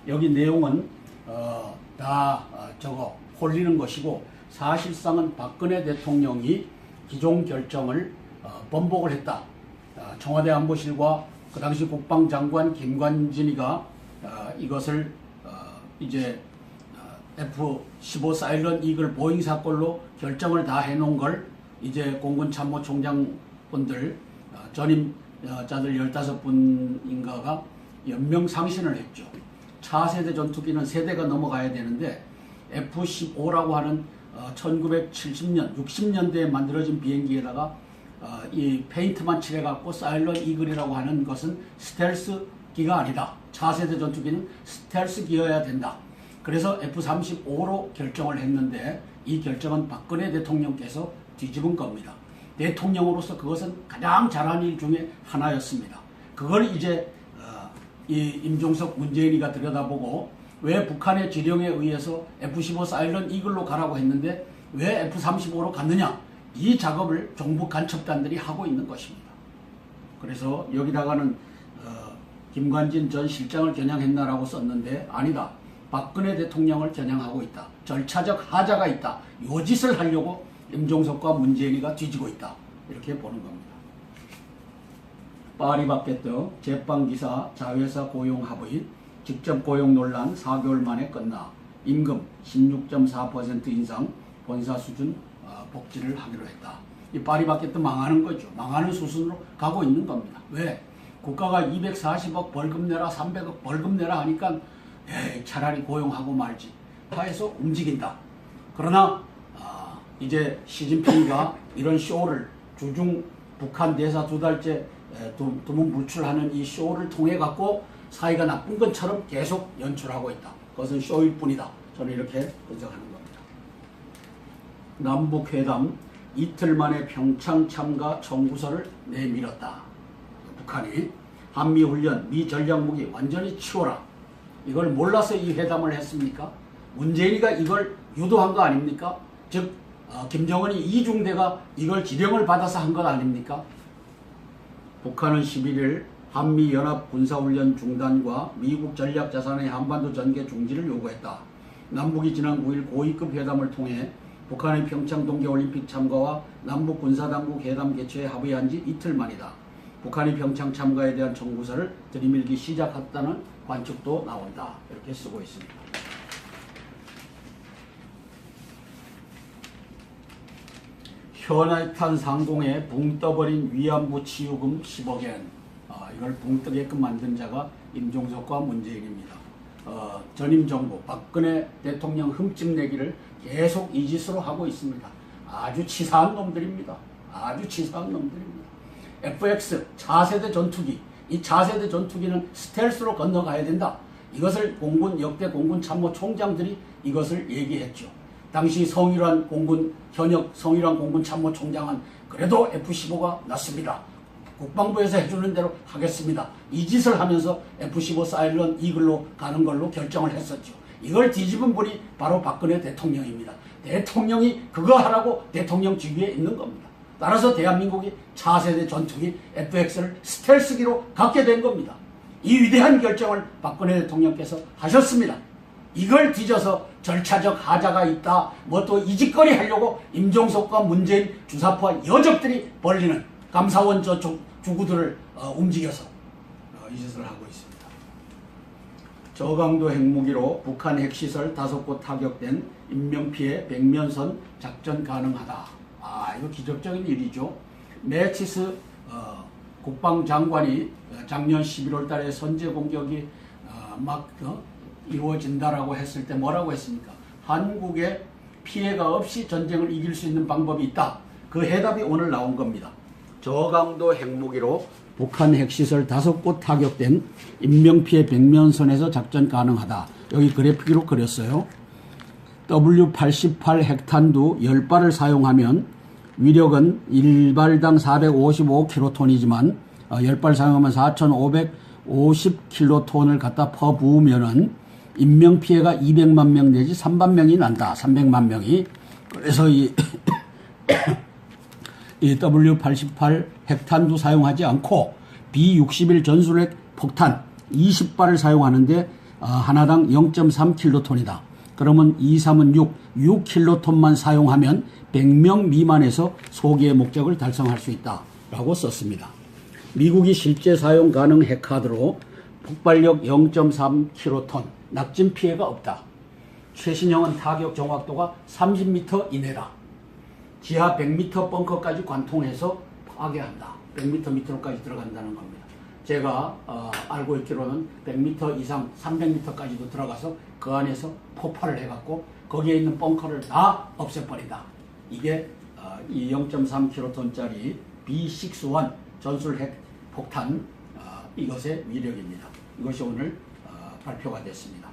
[SPEAKER 1] 여기 내용은 다 저거 홀리는 것이고 사실상은 박근혜 대통령이 기존 결정을 번복을 했다. 청와대 안보실과 그 당시 국방장관 김관진이가 이것을 이제 F-15 사일런 이글 보잉 사건로 결정을 다 해놓은 걸 이제 공군 참모총장분들 전임자들 15분인가가 연명상신을 했죠. 차세대 전투기는 세대가 넘어가야 되는데 F-15라고 하는 1970년, 60년대에 만들어진 비행기에다가 이 페인트만 칠해갖고 사일런 이글이라고 하는 것은 스텔스기가 아니다. 차세대 전투기는 스텔스기여야 된다. 그래서 F-35로 결정을 했는데 이 결정은 박근혜 대통령께서 뒤집은 겁니다. 대통령으로서 그것은 가장 잘한 일 중에 하나였습니다. 그걸 이제 이 임종석 문재인이가 들여다보고 왜 북한의 지령에 의해서 F-15 사일런 이글로 가라고 했는데 왜 F-35로 갔느냐, 이 작업을 정부 간첩단들이 하고 있는 것입니다. 그래서 여기다가는 김관진 전 실장을 겨냥했나라고 썼는데 아니다. 박근혜 대통령을 겨냥하고 있다. 절차적 하자가 있다. 요 짓을 하려고 임종석과 문재인이가 뒤지고 있다. 이렇게 보는 겁니다. 파리바게뜨 제빵기사 자회사 고용 합의 직접 고용 논란 4개월 만에 끝나 임금 16.4% 인상 본사 수준 복지를 하기로 했다. 이 파리바게뜨 망하는 거죠. 망하는 수순으로 가고 있는 겁니다. 왜? 국가가 240억 벌금 내라 300억 벌금 내라 하니까 차라리 고용하고 말지 해서 움직인다. 그러나 이제 시진핑이가 이런 쇼를 주중 북한 대사 2달째 두문불출하는 이 쇼를 통해 갖고 사이가 나쁜 것처럼 계속 연출하고 있다. 그것은 쇼일 뿐이다. 저는 이렇게 분석하는 겁니다. 남북회담 이틀 만에 평창 참가 청구서를 내밀었다. 북한이 한미훈련, 미전략무기 완전히 치워라. 이걸 몰라서 이 회담을 했습니까? 문재인이가 이걸 유도한 거 아닙니까? 즉 김정은이 이중대가 이걸 지령을 받아서 한 것 아닙니까? 북한은 11일 한미연합 군사훈련 중단과 미국 전략자산의 한반도 전개 중지를 요구했다. 남북이 지난 9일 고위급 회담을 통해 북한의 평창 동계올림픽 참가와 남북 군사당국 회담 개최에 합의한 지 이틀 만이다. 북한이 평창 참가에 대한 청구서를 들이밀기 시작했다는 관측도 나온다. 이렇게 쓰고 있습니다. 현해탄 상공에 붕 떠버린 위안부 치유금 10억엔. 이걸 붕 뜨게끔 만든 자가 임종석과 문재인입니다. 전임 정부 박근혜 대통령 흠집내기를 계속 이 짓으로 하고 있습니다. 아주 치사한 놈들입니다. 아주 치사한 놈들입니다. FX 차세대 전투기, 이 차세대 전투기는 스텔스로 건너가야 된다. 이것을 역대 공군 참모 총장들이 이것을 얘기했죠. 당시 성일환 공군 현역 성일환 공군 참모 총장은 그래도 F-15가 낫습니다. 국방부에서 해주는 대로 하겠습니다. 이 짓을 하면서 F-15 사일런 이글로 가는 걸로 결정을 했었죠. 이걸 뒤집은 분이 바로 박근혜 대통령입니다. 대통령이 그거 하라고 대통령 직위에 있는 겁니다. 따라서 대한민국이 차세대 전투기 FX를 스텔스기로 갖게 된 겁니다. 이 위대한 결정을 박근혜 대통령께서 하셨습니다. 이걸 뒤져서 절차적 하자가 있다, 뭐 또 이짓거리 하려고 임종석과 문재인 주사파 여적들이 벌리는 감사원 주구들을 움직여서 이 짓을 하고 있습니다. 저강도 핵무기로 북한 핵시설 5곳 타격된 인명피해 백면선 작전 가능하다. 이거 기적적인 일이죠. 매치스 국방장관이 작년 11월 달에 선제 공격이 이루어진다라고 했을 때 뭐라고 했습니까? 한국에 피해가 없이 전쟁을 이길 수 있는 방법이 있다. 그 해답이 오늘 나온 겁니다. 저강도 핵무기로 북한 핵시설 5곳 타격된 인명피해 백면선에서 작전 가능하다. 여기 그래픽으로 그렸어요. W88 핵탄두 10발을 사용하면 위력은 1발당 455킬로톤이지만 10발 사용하면 4,550킬로톤을 갖다 퍼부으면은 인명피해가 200만 명 내지 3만 명이 난다. 300만 명이. 그래서 이 W88 핵탄두 사용하지 않고 B61 전술핵 폭탄 20발을 사용하는데 하나당 0.3킬로톤이다. 그러면 2, 3은 6킬로톤만 사용하면 100명 미만에서 소기의 목적을 달성할 수 있다. 라고 썼습니다. 미국이 실제 사용 가능 핵카드로 폭발력 0.3킬로톤, 낙진 피해가 없다. 최신형은 타격 정확도가 30m 이내다. 지하 100m 벙커까지 관통해서 파괴한다. 100m 밑으로까지 들어간다는 겁니다. 제가 알고 있기로는 100m 이상 300m까지도 들어가서 그 안에서 폭발을 해갖고 거기에 있는 벙커를 다 없애버린다. 이게 이 0.3킬로톤짜리 B61 전술 핵 폭탄 이것의 위력입니다. 이것이 오늘 발표가 됐습니다.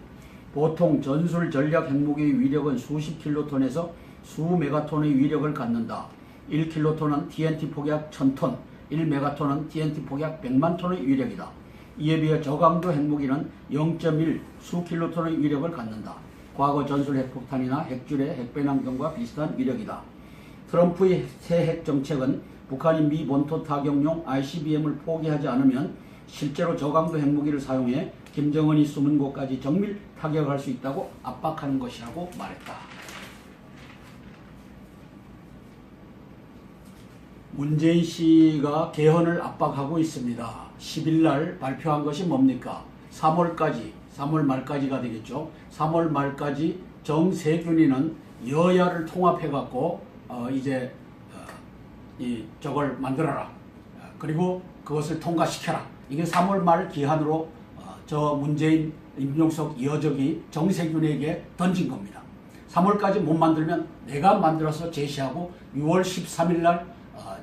[SPEAKER 1] 보통 전술 전략 핵무기의 위력은 수십 킬로톤에서 수 메가톤의 위력을 갖는다. 1킬로톤은 TNT 폭약 1000톤, 1메가톤은 TNT 폭약 100만 톤의 위력이다. 이에 비해 저강도 핵무기는 0.1 수킬로톤의 위력을 갖는다. 과거 전술 핵폭탄이나 핵줄의 핵배낭경과 비슷한 위력이다. 트럼프의 새 핵 정책은 북한이 미 본토 타격용 ICBM을 포기하지 않으면 실제로 저강도 핵무기를 사용해 김정은이 숨은 곳까지 정밀 타격할 수 있다고 압박하는 것이라고 말했다. 문재인 씨가 개헌을 압박하고 있습니다. 10일 날 발표한 것이 뭡니까? 3월 말까지가 되겠죠. 3월 말까지 정세균이는 여야를 통합해갖고 이제 저걸 만들어라. 그리고 그것을 통과시켜라. 이게 3월 말 기한으로 저 문재인, 임종석 여적이 정세균에게 던진 겁니다. 3월까지 못 만들면 내가 만들어서 제시하고 6월 13일 날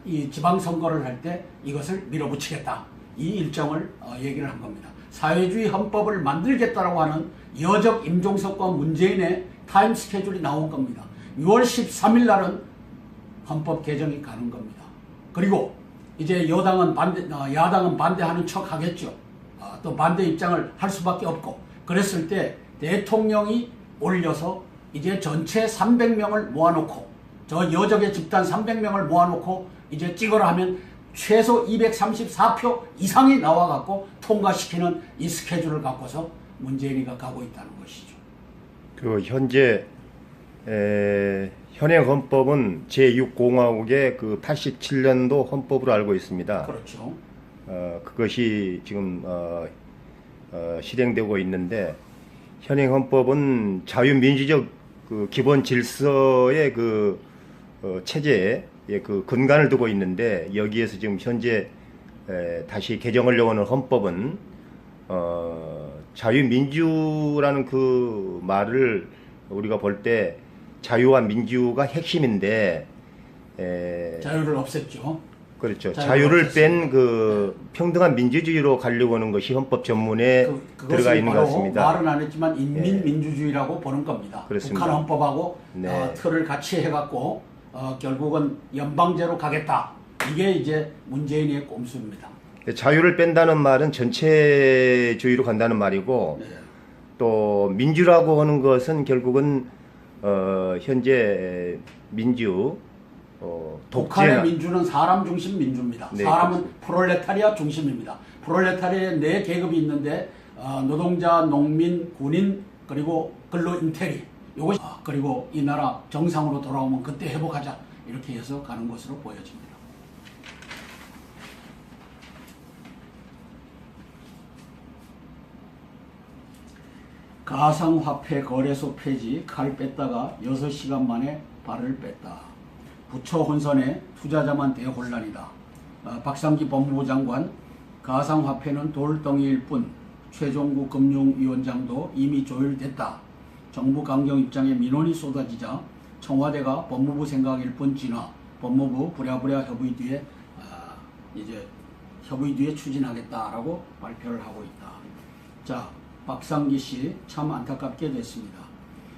[SPEAKER 1] 이 지방선거를 할 때 이것을 밀어붙이겠다. 이 일정을 얘기를 한 겁니다. 사회주의 헌법을 만들겠다라고 하는 여적 임종석과 문재인의 타임 스케줄이 나온 겁니다. 6월 13일 날은 헌법 개정이 가는 겁니다. 그리고 이제 야당은 반대하는 척 하겠죠. 또 반대 입장을 할 수밖에 없고, 그랬을 때 대통령이 올려서 이제 전체 300명을 모아놓고, 저 여적의 집단 300명을 모아놓고 이제 찍으라 하면 최소 234표 이상이 나와갖고 통과시키는 이 스케줄을 갖고서 문재인이가 가고 있다는 것이죠.
[SPEAKER 2] 그 현재 현행 헌법은 제6공화국의 그 87년도 헌법으로 알고 있습니다.
[SPEAKER 1] 그렇죠.
[SPEAKER 2] 그것이 지금 실행되고 있는데, 현행 헌법은 자유민주적 그 기본 질서의 그 체제에 그 근간을 두고 있는데, 여기에서 지금 현재 다시 개정하려고 하는 헌법은 자유민주라는 그 말을 우리가 볼 때 자유와 민주가 핵심인데,
[SPEAKER 1] 자유를 없앴죠.
[SPEAKER 2] 그렇죠. 자유를 뺀 그 평등한 민주주의로 가려고 하는 것이 헌법 전문에 들어가 있는 것 같습니다.
[SPEAKER 1] 말은 안 했지만 인민민주주의라고 보는 겁니다.
[SPEAKER 2] 그렇습니다.
[SPEAKER 1] 북한 헌법하고
[SPEAKER 2] 네.
[SPEAKER 1] 틀을 같이 해갖고 결국은 연방제로 가겠다. 이게 이제 문재인의 꼼수입니다.
[SPEAKER 2] 자유를 뺀다는 말은 전체주의로 간다는 말이고,
[SPEAKER 1] 네.
[SPEAKER 2] 또 민주라고 하는 것은 결국은 현재 민주
[SPEAKER 1] 북한의
[SPEAKER 2] 독재나
[SPEAKER 1] 민주는 사람 중심 민주입니다.
[SPEAKER 2] 네,
[SPEAKER 1] 사람은
[SPEAKER 2] 그렇죠.
[SPEAKER 1] 프롤레타리아 중심입니다. 프롤레타리아에 네 계급이 있는데 노동자, 농민, 군인, 그리고 근로 인테리. 요것이 그리고 이 나라 정상으로 돌아오면 그때 회복하자. 이렇게 해서 가는 것으로 보여집니다. 가상화폐 거래소 폐지, 칼 뺐다가 6시간 만에 발을 뺐다. 부처 혼선에 투자자만 대혼란이다. 박상기 법무부 장관, 가상화폐는 돌덩이일 뿐, 최종구 금융위원장도 이미 조율됐다. 정부 강경 입장에 민원이 쏟아지자 청와대가 법무부 생각일 뿐 진화, 법무부 부랴부랴 협의 뒤에 추진하겠다라고 발표를 하고 있다. 자, 박상기 씨 참 안타깝게 됐습니다.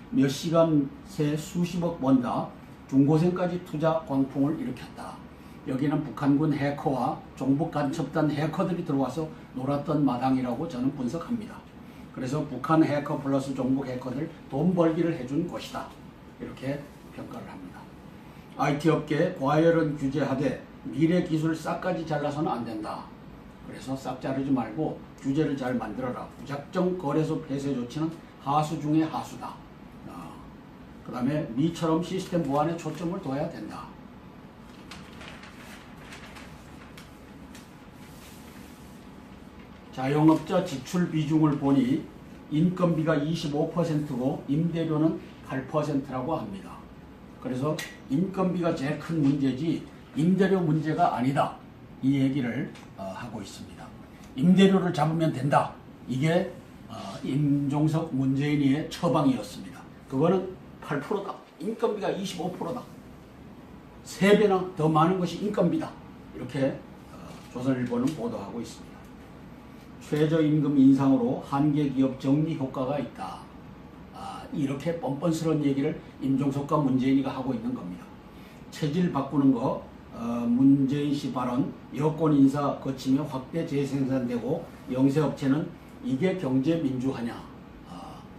[SPEAKER 1] 몇 시간 새 수십억 번다. 중고생까지 투자 광풍을 일으켰다. 여기는 북한군 해커와 종북 간첩단 해커들이 들어와서 놀았던 마당이라고 저는 분석합니다. 그래서 북한 해커 플러스 종북 해커들 돈 벌기를 해준 것이다. 이렇게 평가를 합니다. IT 업계 과열은 규제하되 미래 기술 싹까지 잘라서는 안 된다. 그래서 싹 자르지 말고 규제를 잘 만들어라. 무작정 거래소 폐쇄 조치는 하수 중의 하수다. 그 다음에 미처럼 시스템 보안에 초점을 둬야 된다. 자영업자 지출 비중을 보니 인건비가 25%고 임대료는 8%라고 합니다. 그래서 인건비가 제일 큰 문제지 임대료 문제가 아니다. 이 얘기를 하고 있습니다. 임대료를 잡으면 된다. 이게 임종석 문재인이의 처방이었습니다. 그거는 8%다. 인건비가 25%다. 3배나 더 많은 것이 인건비다. 이렇게 조선일보는 보도하고 있습니다. 최저임금 인상으로 한계 기업 정리 효과가 있다. 이렇게 뻔뻔스러운 얘기를 임종석과 문재인이가 하고 있는 겁니다. 체질 바꾸는 거, 문재인 씨 발언, 여권 인사 거치며 확대 재생산되고 영세업체는 이게 경제민주화냐.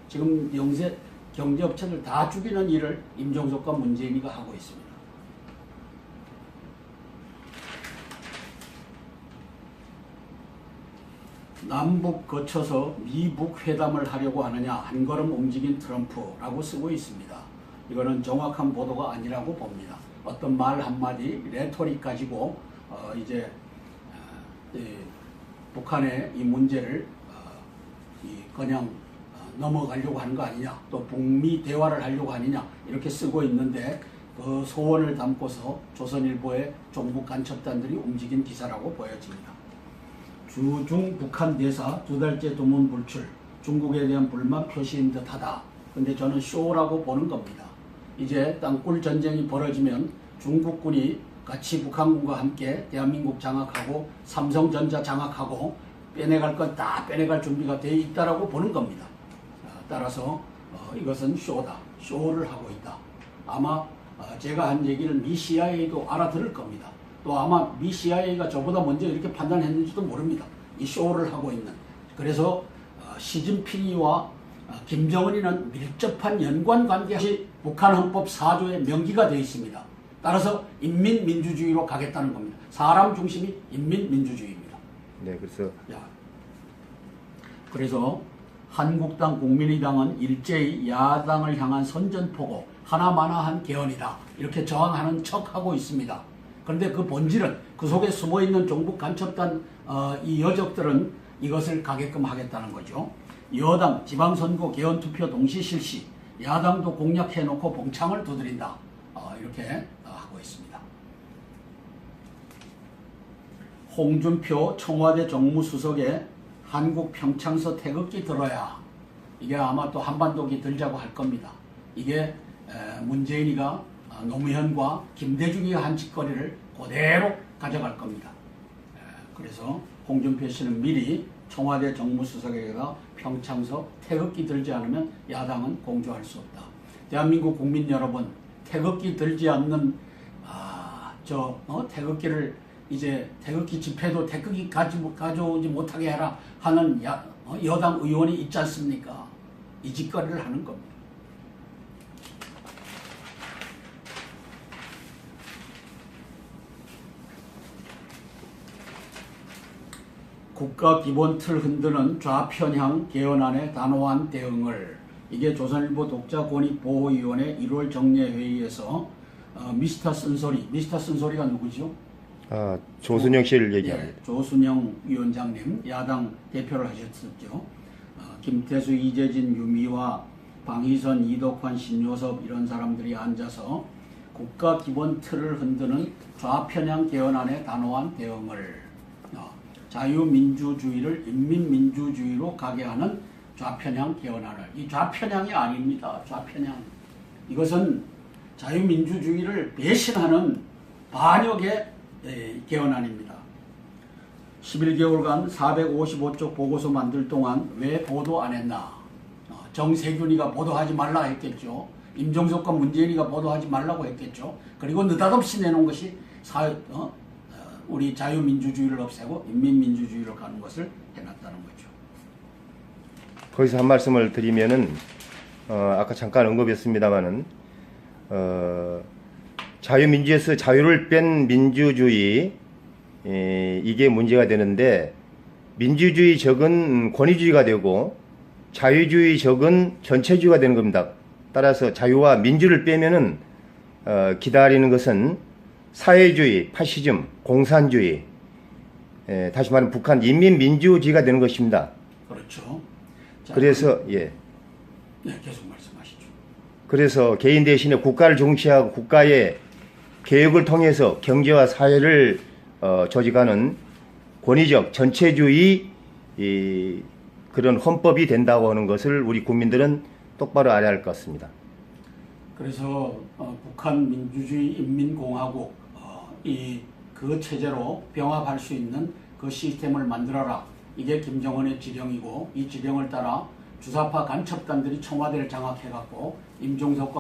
[SPEAKER 1] 지금 경제업체들 다 죽이는 일을 임종석과 문재인이가 하고 있습니다. 남북 거쳐서 미북 회담을 하려고 하느냐, 한 걸음 움직인 트럼프라고 쓰고 있습니다. 이거는 정확한 보도가 아니라고 봅니다. 어떤 말 한마디, 레토릭 가지고 이제 북한의 이 문제를 그냥 넘어가려고 하는 거 아니냐, 또 북미 대화를 하려고 하느냐, 이렇게 쓰고 있는데 그 소원을 담고서 조선일보의 종북 간첩단들이 움직인 기사라고 보여집니다. 주중 북한 대사 2달째 두문 불출, 중국에 대한 불만 표시인 듯하다. 근데 저는 쇼라고 보는 겁니다. 이제 땅굴 전쟁이 벌어지면 중국군이 같이 북한군과 함께 대한민국 장악하고 삼성전자 장악하고 빼내갈 건 다 빼내갈 준비가 되어 있다라고 보는 겁니다. 따라서 이것은 쇼다. 쇼를 하고 있다. 아마 제가 한 얘기를 미 CIA도 알아들을 겁니다. 또 아마 미 CIA가 저보다 먼저 이렇게 판단했는지도 모릅니다. 이 쇼를 하고 있는. 그래서 시진핑이와 김정은이는 밀접한 연관관계시 북한 헌법 4조에 명기가 되어 있습니다. 따라서 인민민주주의로 가겠다는 겁니다. 사람 중심이 인민민주주의입니다.
[SPEAKER 2] 네,
[SPEAKER 1] 그래서 한국당, 국민의당은 일제히 야당을 향한 선전포고 하나마나한 개헌이다. 이렇게 저항하는 척하고 있습니다. 그런데 그 본질은, 그 속에 숨어있는 종북 간첩단 이 여적들은 이것을 가게끔 하겠다는 거죠. 여당 지방선거 개헌투표 동시 실시, 야당도 공약해놓고 봉창을 두드린다. 이렇게 하고 있습니다. 홍준표 청와대 정무수석의 한국 평창서 태극기 들어야, 이게 아마 또 한반도기 들자고 할 겁니다. 이게 문재인이가 노무현과 김대중이 한 짓거리를 그대로 가져갈 겁니다. 그래서 홍준표 씨는 미리 청와대 정무수석에게다 평창서 태극기 들지 않으면 야당은 공조할 수 없다. 대한민국 국민 여러분, 태극기 들지 않는 태극기를 이제 태극기 집회도 태극기 가져오지 못하게 해라 하는 여당 의원이 있지 않습니까? 이 짓거리를 하는 겁니다. 국가 기본 틀 흔드는 좌편향 개헌안의 단호한 대응을, 이게 조선일보 독자권익보호위원회 1월 정례회의에서 미스터 쓴소리가 누구죠?
[SPEAKER 2] 조순영 씨를 얘기합니다.
[SPEAKER 1] 네, 조순영 위원장님, 야당 대표를 하셨었죠. 김태수, 이재진, 유미와 방희선, 이덕환, 신요섭 이런 사람들이 앉아서 국가 기본 틀을 흔드는 좌편향 개헌안의 단호한 대응을, 자유민주주의를 인민민주주의로 가게 하는 좌편향 개헌안을, 이 좌편향이 아닙니다. 좌편향. 이것은 자유민주주의를 배신하는 반역의 개헌안입니다. 11개월간 455쪽 보고서 만들 동안 왜 보도 안 했나? 정세균이가 보도하지 말라 했겠죠. 임종석과 문재인이가 보도하지 말라고 했겠죠. 그리고 느닷없이 내놓은 것이 우리 자유민주주의를 없애고 인민민주주의로 가는 것을 해놨다는 거죠.
[SPEAKER 2] 거기서 한 말씀을 드리면은 아까 잠깐 언급했습니다마는 자유민주에서 자유를 뺀 민주주의, 이게 문제가 되는데, 민주주의 적은 권위주의가 되고 자유주의 적은 전체주의가 되는 겁니다. 따라서 자유와 민주를 빼면은 기다리는 것은 사회주의, 파시즘, 공산주의, 다시 말하면 북한 인민민주주의가 되는 것입니다.
[SPEAKER 1] 그렇죠. 자,
[SPEAKER 2] 그래서
[SPEAKER 1] 네, 계속 말씀하시죠.
[SPEAKER 2] 그래서 개인 대신에 국가를 중시하고 국가의 개혁을 통해서 경제와 사회를 조직하는 권위적 전체주의 그런 헌법이 된다고 하는 것을 우리 국민들은 똑바로 알아야 할 것 같습니다.
[SPEAKER 1] 그래서 북한 민주주의 인민공화국, 이 그 체제로 병합할 수 있는 그 시스템을 만들어라. 이게 김정은의 지령이고 이 지령을 따라 주사파 간첩단들이 청와대를 장악해갖고 임종석과